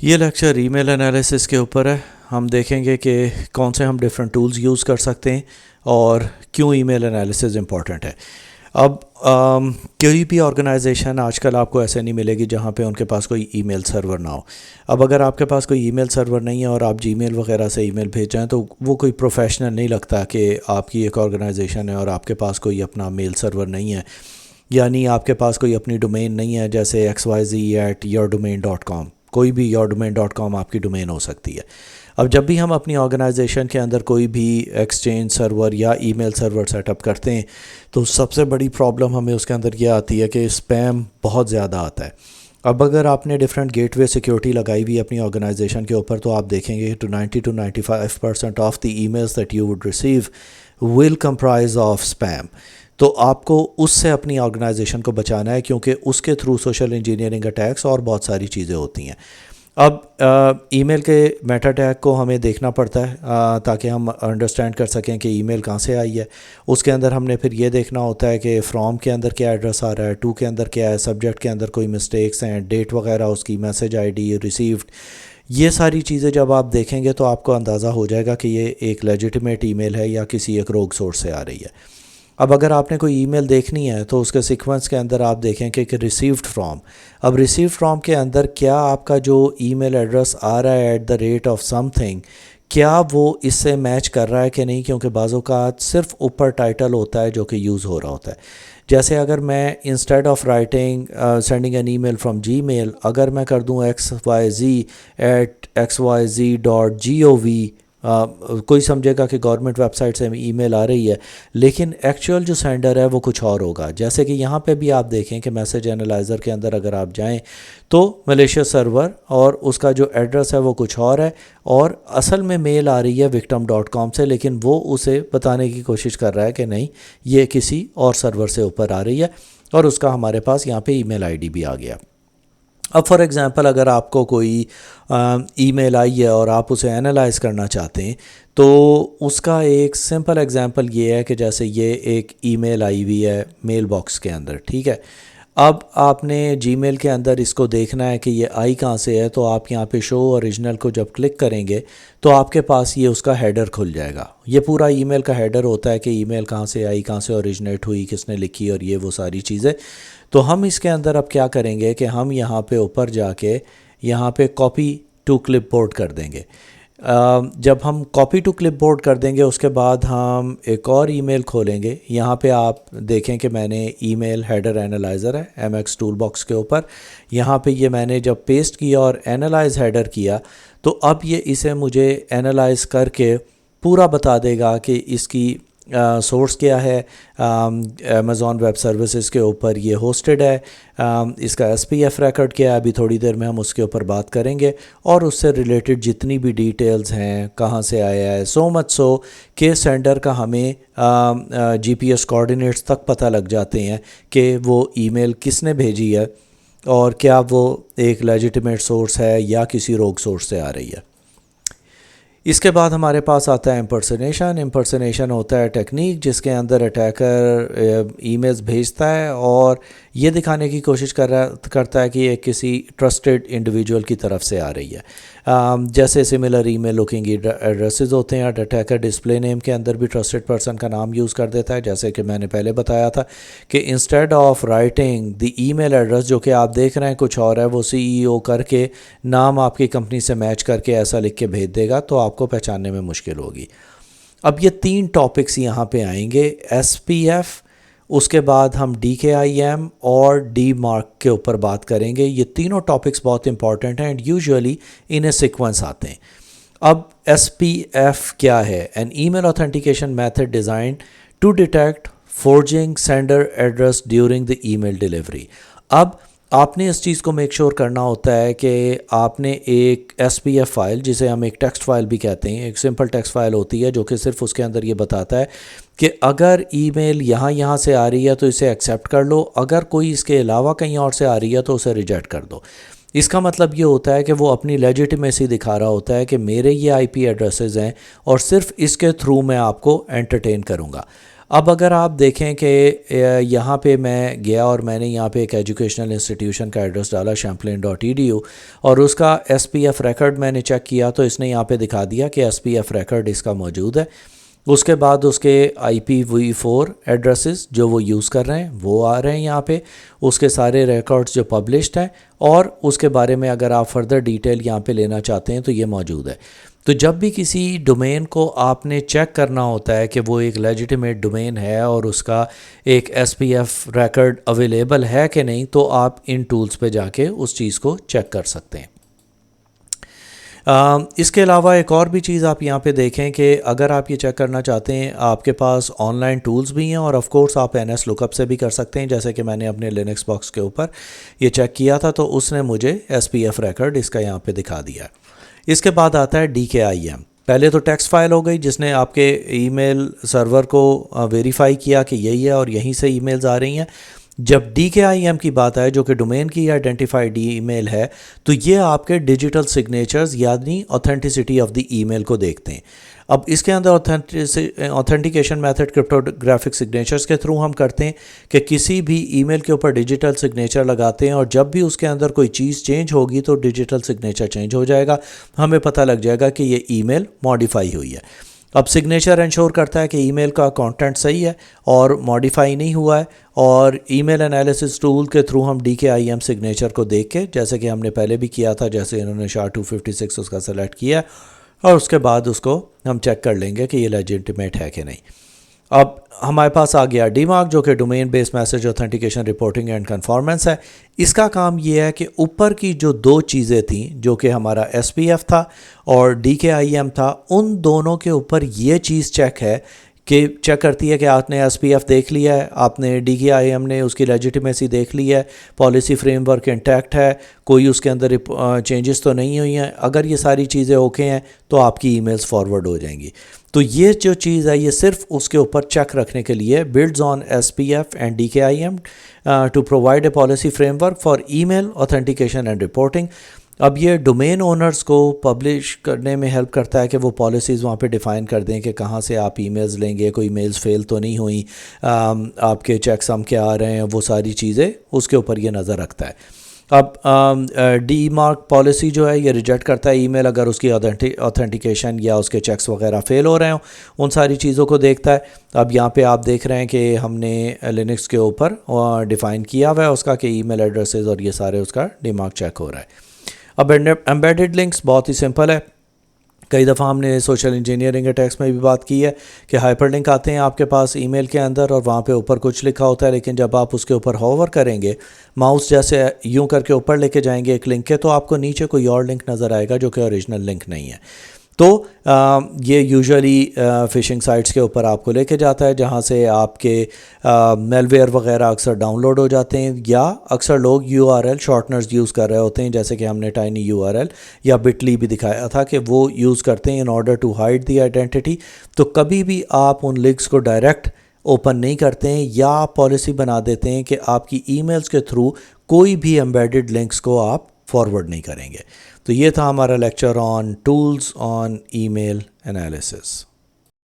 یہ لیکچر ای میل انالیسس کے اوپر ہے. ہم دیکھیں گے کہ کون سے ہم ڈفرینٹ ٹولز یوز کر سکتے ہیں اور کیوں ای میل انالیسس امپورٹنٹ ہے. اب کوئی بھی آرگنائزیشن آج کل آپ کو ایسے نہیں ملے گی جہاں پہ ان کے پاس کوئی ای میل سرور نہ ہو. اب اگر آپ کے پاس کوئی ای میل سرور نہیں ہے اور آپ جی میل وغیرہ سے ای میل بھیج جائیں تو وہ کوئی پروفیشنل نہیں لگتا کہ آپ کی ایک آرگنائزیشن ہے اور آپ کے پاس کوئی اپنا میل سرور نہیں ہے، یعنی آپ کے پاس کوئی اپنی ڈومین نہیں ہے جیسے xyz@yourdomain.com. کوئی بھی yourdomain.com آپ کی ڈومین ہو سکتی ہے. اب جب بھی ہم اپنی آرگنائزیشن کے اندر کوئی بھی ایکسچینج سرور یا ای میل سرور سیٹ اپ کرتے ہیں تو سب سے بڑی پرابلم ہمیں اس کے اندر یہ آتی ہے کہ اسپیم بہت زیادہ آتا ہے. اب اگر آپ نے ڈفرینٹ گیٹ وے سیکیورٹی لگائی ہوئی اپنی آرگنائزیشن کے اوپر تو آپ دیکھیں گے 90 to 95% of the emails that you would receive will comprise of spam. تو آپ کو اس سے اپنی آرگنائزیشن کو بچانا ہے کیونکہ اس کے تھرو سوشل انجینئرنگ اٹیکس اور بہت ساری چیزیں ہوتی ہیں. اب ای میل کے میٹا ٹیگ کو ہمیں دیکھنا پڑتا ہے تاکہ ہم انڈرسٹینڈ کر سکیں کہ ای میل کہاں سے آئی ہے. اس کے اندر ہم نے پھر یہ دیکھنا ہوتا ہے کہ فرام کے اندر کیا ایڈریس آ رہا ہے، ٹو کے اندر کیا ہے، سبجیکٹ کے اندر کوئی مسٹیکس ہیں، ڈیٹ وغیرہ اس کی، میسج آئی ڈی، ریسیوڈ. یہ ساری چیزیں جب آپ دیکھیں گے تو آپ کو اندازہ ہو جائے گا کہ یہ ایک لیجیٹیمیٹ ای میل ہے یا کسی ایک روگ سورس سے آ رہی ہے. اب اگر آپ نے کوئی ای میل دیکھنی ہے تو اس کے سیکوینس کے اندر آپ دیکھیں کہ ریسیوڈ فرام. اب ریسیوڈ فرام کے اندر کیا آپ کا جو ای میل ایڈریس آ رہا ہے @something کیا وہ اس سے میچ کر رہا ہے کہ نہیں، kیونکہ بعض اوقات صرف اوپر ٹائٹل ہوتا ہے جو کہ یوز ہو رہا ہوتا ہے. جیسے اگر میں instead of writing sending an email from Gmail اگر میں کر دوں xyz@xyz.gov، کوئی سمجھے گا کہ گورنمنٹ ویب سائٹ سے ای میل آ رہی ہے لیکن ایکچوئل جو سینڈر ہے وہ کچھ اور ہوگا. جیسے کہ یہاں پہ بھی آپ دیکھیں کہ میسج اینالائزر کے اندر اگر آپ جائیں تو ملیشیس سرور اور اس کا جو ایڈریس ہے وہ کچھ اور ہے اور اصل میں میل آ رہی ہے victim.com سے، لیکن وہ اسے بتانے کی کوشش کر رہا ہے کہ نہیں یہ کسی اور سرور سے اوپر آ رہی ہے اور اس کا ہمارے پاس یہاں پہ ای میل آئی ڈی بھی آ گیا. اب فار ایگزامپل اگر آپ کو کوئی ای میل آئی ہے اور آپ اسے اینالائز کرنا چاہتے ہیں تو اس کا ایک سمپل ایگزامپل یہ ہے کہ جیسے یہ ایک ای میل آئی ہوئی ہے میل باکس کے اندر، ٹھیک ہے. اب آپ نے جی میل کے اندر اس کو دیکھنا ہے کہ یہ آئی کہاں سے ہے، تو آپ یہاں پہ شو اوریجنل کو جب کلک کریں گے تو آپ کے پاس یہ اس کا ہیڈر کھل جائے گا. یہ پورا ای میل کا ہیڈر ہوتا ہے کہ ای میل کہاں سے آئی، کہاں سے اوریجنیٹ ہوئی، کس نے لکھی اور یہ وہ ساری چیزیں. تو ہم اس کے اندر اب کیا کریں گے کہ ہم یہاں پہ اوپر جا کے یہاں پہ کاپی ٹو کلپ بورڈ کر دیں گے. جب ہم کاپی ٹو کلپ بورڈ کر دیں گے اس کے بعد ہم ایک اور ای میل کھولیں گے. یہاں پہ آپ دیکھیں کہ میں نے ای میل ہیڈر اینالائزر ہے MX ٹول باکس کے اوپر، یہاں پہ یہ میں نے جب پیسٹ کیا اور اینالائز ہیڈر کیا تو اب یہ اسے مجھے اینالائز کر کے پورا بتا دے گا کہ اس کی سورس کیا ہے. امیزون ویب سروسز کے اوپر یہ ہوسٹڈ ہے، اس کا SPF ریکارڈ کیا ہے، ابھی تھوڑی دیر میں ہم اس کے اوپر بات کریں گے، اور اس سے ریلیٹڈ جتنی بھی ڈیٹیلز ہیں کہاں سے آیا ہے، سو مچ سو کہ سینڈر کا ہمیں GPS کوآرڈینیٹس تک پتہ لگ جاتے ہیں کہ وہ ای میل کس نے بھیجی ہے اور کیا وہ ایک لیجیٹیمیٹ سورس ہے یا کسی روگ سورس سے آ رہی ہے. اس کے بعد ہمارے پاس آتا ہے امپرسنیشن. امپرسنیشن ہوتا ہے ٹیکنیک جس کے اندر اٹیکر ای میلز بھیجتا ہے اور یہ دکھانے کی کوشش کرتا ہے کہ یہ کسی ٹرسٹڈ انڈیویجول کی طرف سے آ رہی ہے. جیسے سملر ای میل لوکنگ ایڈریسز ہوتے ہیں، اٹیکر ڈسپلے نیم کے اندر بھی ٹرسٹڈ پرسن کا نام یوز کر دیتا ہے. جیسے کہ میں نے پہلے بتایا تھا کہ instead of writing the E mail address جو کہ آپ دیکھ رہے ہیں کچھ اور ہے، وہ CEO کر کے نام آپ کی کمپنی سے میچ کر کے ایسا لکھ کے بھیج دے گا تو آپ کو پہچاننے میں مشکل ہوگی. اب یہ 3 ٹاپکس یہاں پہ آئیں گے، SPF، اس کے بعد ہم DKIM اور ڈی مارک کے اوپر بات کریں گے. یہ تینوں ٹاپکس بہت امپورٹنٹ ہیں اینڈ یوزولی انہیں سیکوینس آتے ہیں. اب SPF کیا ہے؟ N E mile authentication method designed to detect forging sender address during the email delivery. اب آپ نے اس چیز کو میک شور کرنا ہوتا ہے کہ آپ نے ایک SPF فائل، جسے ہم ایک ٹیکسٹ فائل بھی کہتے ہیں، ایک سمپل ٹیکسٹ فائل ہوتی ہے جو کہ صرف اس کے اندر یہ بتاتا ہے کہ اگر ای میل یہاں سے آ رہی ہے تو اسے ایکسیپٹ کر لو، اگر کوئی اس کے علاوہ کہیں اور سے آ رہی ہے تو اسے ریجیکٹ کر دو. اس کا مطلب یہ ہوتا ہے کہ وہ اپنی لیجیٹیمیسی دکھا رہا ہوتا ہے کہ میرے یہ IP ایڈریسز ہیں اور صرف اس کے تھرو میں آپ کو انٹرٹین کروں گا. اب اگر آپ دیکھیں کہ یہاں پہ میں گیا اور میں نے یہاں پہ ایک ایجوکیشنل انسٹیٹیوشن کا ایڈریس ڈالا champlain.edu، اور اس کا SPF ریکارڈ میں نے چیک کیا تو اس نے یہاں پہ دکھا دیا کہ SPF ریکارڈ اس کا موجود ہے۔ اس کے بعد اس کے IPv4 ایڈریسز جو وہ یوز کر رہے ہیں وہ آ رہے ہیں یہاں پہ، اس کے سارے ریکارڈز جو پبلشڈ ہیں، اور اس کے بارے میں اگر آپ فردر ڈیٹیل یہاں پہ لینا چاہتے ہیں تو یہ موجود ہے۔ تو جب بھی کسی ڈومین کو آپ نے چیک کرنا ہوتا ہے کہ وہ ایک لیجیٹیمیٹ ڈومین ہے اور اس کا ایک SPF ریکارڈ اویلیبل ہے کہ نہیں، تو آپ ان ٹولز پہ جا کے اس چیز کو چیک کر سکتے ہیں۔ اس کے علاوہ ایک اور بھی چیز آپ یہاں پہ دیکھیں کہ اگر آپ یہ چیک کرنا چاہتے ہیں، آپ کے پاس آن لائن ٹولز بھی ہیں، اور آف کورس آپ NS لک اپ سے بھی کر سکتے ہیں، جیسے کہ میں نے اپنے لینکس باکس کے اوپر یہ چیک کیا تھا تو اس نے مجھے SPF ریکارڈ اس کا یہاں پہ دکھا دیا۔ اس کے بعد آتا ہے DKIM۔ پہلے تو ٹیکسٹ فائل ہو گئی جس نے آپ کے ای میل سرور کو ویریفائی کیا کہ یہی ہے اور یہیں سے ای میلز آ رہی ہیں۔ جب DKIM کی بات آئے جو کہ ڈومین کی آئیڈینٹیفائڈ ای میل ہے، تو یہ آپ کے ڈیجیٹل سگنیچرز یعنی اوتھینٹسٹی آف دی ای میل کو دیکھتے ہیں۔ اب اس کے اندر اوتھینٹیکیشن میتھڈ کرپٹوگرافک سگنیچرز کے تھرو ہم کرتے ہیں کہ کسی بھی ای میل کے اوپر ڈیجیٹل سگنیچر لگاتے ہیں، اور جب بھی اس کے اندر کوئی چیز چینج ہوگی تو ڈیجیٹل سگنیچر چینج ہو جائے گا، ہمیں پتہ لگ جائے گا کہ یہ ای میل ماڈیفائی ہوئی ہے۔ اب سگنیچر انشور کرتا ہے کہ ای میل کا کانٹینٹ صحیح ہے اور ماڈیفائی نہیں ہوا ہے، اور ای میل انالیسس ٹول کے تھرو ہم DKIM سگنیچر کو دیکھ کے، جیسے کہ ہم نے پہلے بھی کیا تھا، جیسے انہوں نے SHA-256 اس کا سلیکٹ کیا، اور اس کے بعد اس کو ہم چیک کر لیں گے کہ یہ لیجیٹیمیٹ ہے کہ نہیں۔ اب ہمارے پاس آ گیا DMARC جو کہ domain base message authentication reporting and conformance ہے۔ اس کا کام یہ ہے کہ اوپر کی جو دو چیزیں تھیں جو کہ ہمارا SPF تھا اور DKIM تھا، ان دونوں کے اوپر یہ چیز چیک ہے کہ چیک کرتی ہے کہ آپ نے SPF دیکھ لیا ہے، آپ نے DKIM نے اس کی لیجیٹیمیسی دیکھ لی ہے، پالیسی فریم ورک انٹیکٹ ہے، کوئی اس کے اندر چینجز تو نہیں ہوئی ہیں۔ اگر یہ ساری چیزیں اوکے ہیں تو آپ کی ای میلز فارورڈ ہو جائیں گی۔ تو یہ جو چیز ہے یہ صرف اس کے اوپر چیک رکھنے کے لیے builds on SPF and DKIM to provide a policy framework for email authentication and reporting. اب یہ ڈومین اونرز کو پبلش کرنے میں ہیلپ کرتا ہے کہ وہ پالیسیز وہاں پہ ڈیفائن کر دیں کہ کہاں سے آپ ای میلز لیں گے، کوئی میلز فیل تو نہیں ہوئی، آپ کے چیکس ہم کیا آ رہے ہیں، وہ ساری چیزیں اس کے اوپر یہ نظر رکھتا ہے۔ اب DMARC پالیسی جو ہے یہ ریجیکٹ کرتا ہے ای میل اگر اس کی اوتھینٹیکیشن یا اس کے چیکس وغیرہ فیل ہو رہے ہوں، ان ساری چیزوں کو دیکھتا ہے۔ اب یہاں پہ آپ دیکھ رہے ہیں کہ ہم نے لینکس کے اوپر ڈیفائن کیا ہوا ہے اس کا کہ ای میل ایڈریسز اور یہ سارے اس کا DMARC چیک ہو رہا ہے۔ اب ایمبیڈڈ لنکس بہت ہی سمپل ہے۔ کئی دفعہ ہم نے سوشل انجینئرنگ اٹیکس میں بھی بات کی ہے کہ ہائپر لنک آتے ہیں آپ کے پاس ای میل کے اندر اور وہاں پہ اوپر کچھ لکھا ہوتا ہے، لیکن جب آپ اس کے اوپر ہوور کریں گے، ماؤس جیسے یوں کر کے اوپر لے کے جائیں گے ایک لنک کے، تو آپ کو نیچے کوئی اور لنک نظر آئے گا جو کہ اوریجنل لنک نہیں ہے۔ تو یہ یوزلی فشنگ سائٹس کے اوپر آپ کو لے کے جاتا ہے جہاں سے آپ کے میل ویئر وغیرہ اکثر ڈاؤن لوڈ ہو جاتے ہیں، یا اکثر لوگ URL شارٹنرز یوز کر رہے ہوتے ہیں، جیسے کہ ہم نے ٹائنی URL یا بٹلی بھی دکھایا تھا کہ وہ یوز کرتے ہیں in order to hide the identity. تو کبھی بھی آپ ان لنکس کو ڈائریکٹ اوپن نہیں کرتے ہیں، یا آپ پالیسی بنا دیتے ہیں کہ آپ کی ای میلز کے تھرو کوئی بھی ایمبیڈڈ لنکس کو آپ فارورڈ نہیں کریں گے۔ تو یہ تھا ہمارا lecture on tools on email analysis.